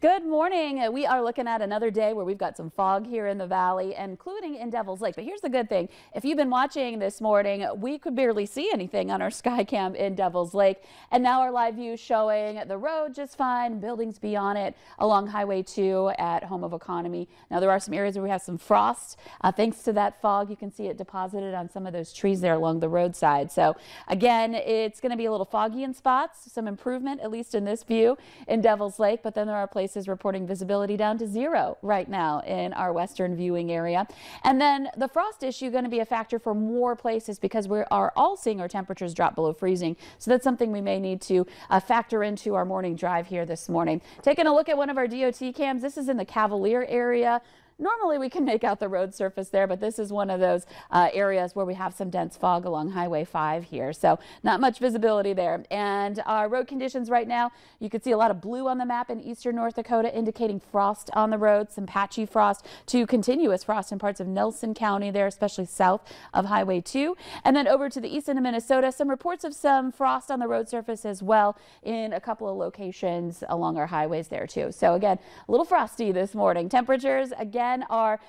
Good morning. We are looking at another day where we've got some fog here in the valley, including in Devil's Lake. But here's the good thing. If you've been watching this morning, we could barely see anything on our sky cam in Devil's Lake. And now our live view showing the road just fine, buildings beyond it along Highway 2 at Home of Economy. Now there are some areas where we have some frost. Thanks to that fog, you can see it deposited on some of those trees there along the roadside. So again, it's going to be a little foggy in spots, some improvement, at least in this view in Devil's Lake. But then there are places reporting visibility down to 0 right now in our western viewing area. And then the frost issue going to be a factor for more places because we are all seeing our temperatures drop below freezing. So that's something we may need to factor into our morning drive here this morning. Taking a look at one of our DOT cams. This is in the Cavalier area. Normally we can make out the road surface there, but this is one of those areas where we have some dense fog along Highway 5 here. So not much visibility there. And our road conditions right now, you can see a lot of blue on the map in eastern North Dakota indicating frost on the road, some patchy frost to continuous frost in parts of Nelson County there, especially south of Highway 2. And then over to the east end of Minnesota, some reports of some frost on the road surface as well in a couple of locations along our highways there too. So again, a little frosty this morning. Temperatures again are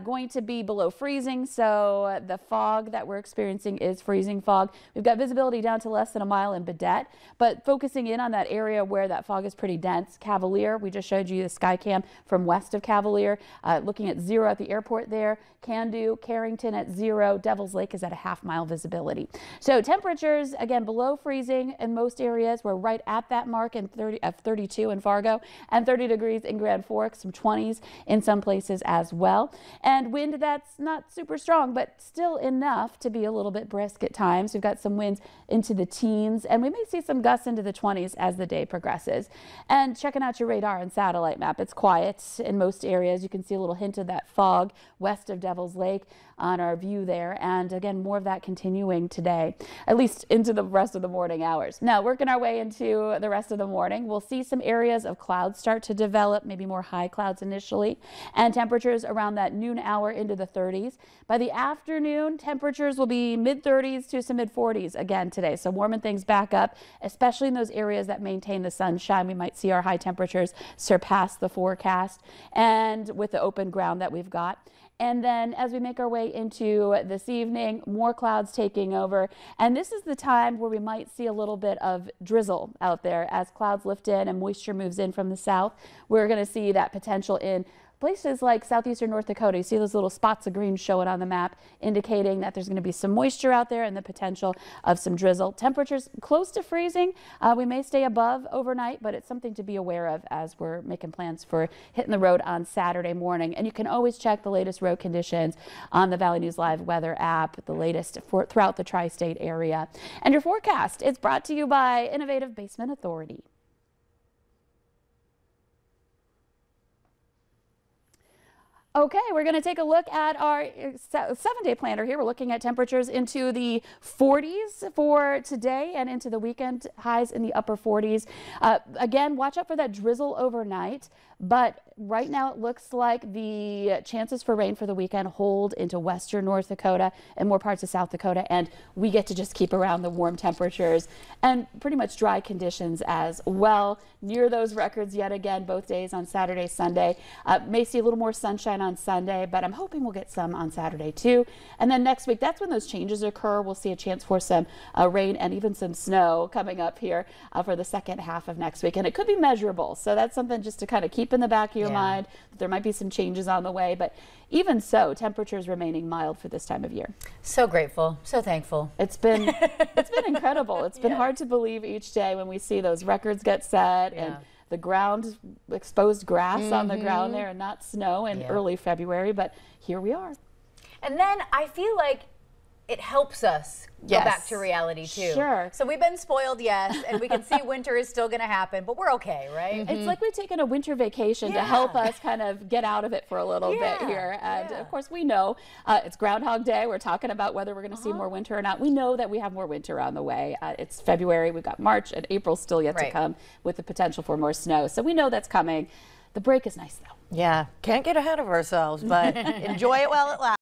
going to be below freezing, so the fog that we're experiencing is freezing fog. We've got visibility down to less than a mile in Baudette, but focusing in on that area where that fog is pretty dense. Cavalier, we just showed you the sky cam from west of Cavalier, looking at 0 at the airport there. Cando, Carrington at 0. Devil's Lake is at a half-mile visibility. So temperatures again below freezing in most areas. We're right at that mark in 32 in Fargo and 30 degrees in Grand Forks, some 20s in some places as well. And wind that's not super strong, but still enough to be a little bit brisk at times. We've got some winds into the teens, and we may see some gusts into the 20s as the day progresses. And checking out your radar and satellite map, it's quiet in most areas. You can see a little hint of that fog west of Devil's Lake on our view there. And again, more of that continuing today, at least into the rest of the morning hours. Now, working our way into the rest of the morning, we'll see some areas of clouds start to develop, maybe more high clouds initially, and temperatures around that noon hour into the 30s. By the afternoon, temperatures will be mid-30s to some mid-40s again today. So warming things back up, especially in those areas that maintain the sunshine. We might see our high temperatures surpass the forecast, and with the open ground that we've got. And then as we make our way into this evening, more clouds taking over. And this is the time where we might see a little bit of drizzle out there as clouds lift in and moisture moves in from the south. We're going to see that potential in places like southeastern North Dakota. You see those little spots of green showing on the map, indicating that there's going to be some moisture out there and the potential of some drizzle. Temperatures close to freezing. We may stay above overnight, but it's something to be aware of as we're making plans for hitting the road on Saturday morning. And you can always check the latest road conditions on the Valley News Live weather app, the latest throughout the tri-state area. And your forecast is brought to you by Innovative Basement Authority. Okay, we're going to take a look at our 7-day planner here. We're looking at temperatures into the 40s for today and into the weekend, highs in the upper 40s. Again, watch out for that drizzle overnight, but right now it looks like the chances for rain for the weekend hold into western North Dakota and more parts of South Dakota, and we get to just keep around the warm temperatures and pretty much dry conditions as well. Near those records yet again, both days on Saturday, Sunday. May see a little more sunshine on Sunday, but I'm hoping we'll get some on Saturday too. And then next week, that's when those changes occur. We'll see a chance for some rain and even some snow coming up here for the second half of next week. And it could be measurable. So that's something just to kind of keep in the back of your mind. There might be some changes on the way, but even so, temperatures remaining mild for this time of year. So grateful, so thankful. It's been incredible. It's been hard to believe each day when we see those records get set and the ground, exposed grass on the ground there and not snow in early February, but here we are. And then I feel like it helps us go back to reality too. Sure. So we've been spoiled, yes, and we can see winter is still going to happen, but we're okay, right? It's like we've taken a winter vacation to help us kind of get out of it for a little bit here. And of course we know it's Groundhog Day. We're talking about whether we're going to see more winter or not. We know that we have more winter on the way. It's February. We've got March and April still yet to come with the potential for more snow. So we know that's coming. The break is nice though. Yeah, can't get ahead of ourselves, but enjoy it while it lasts.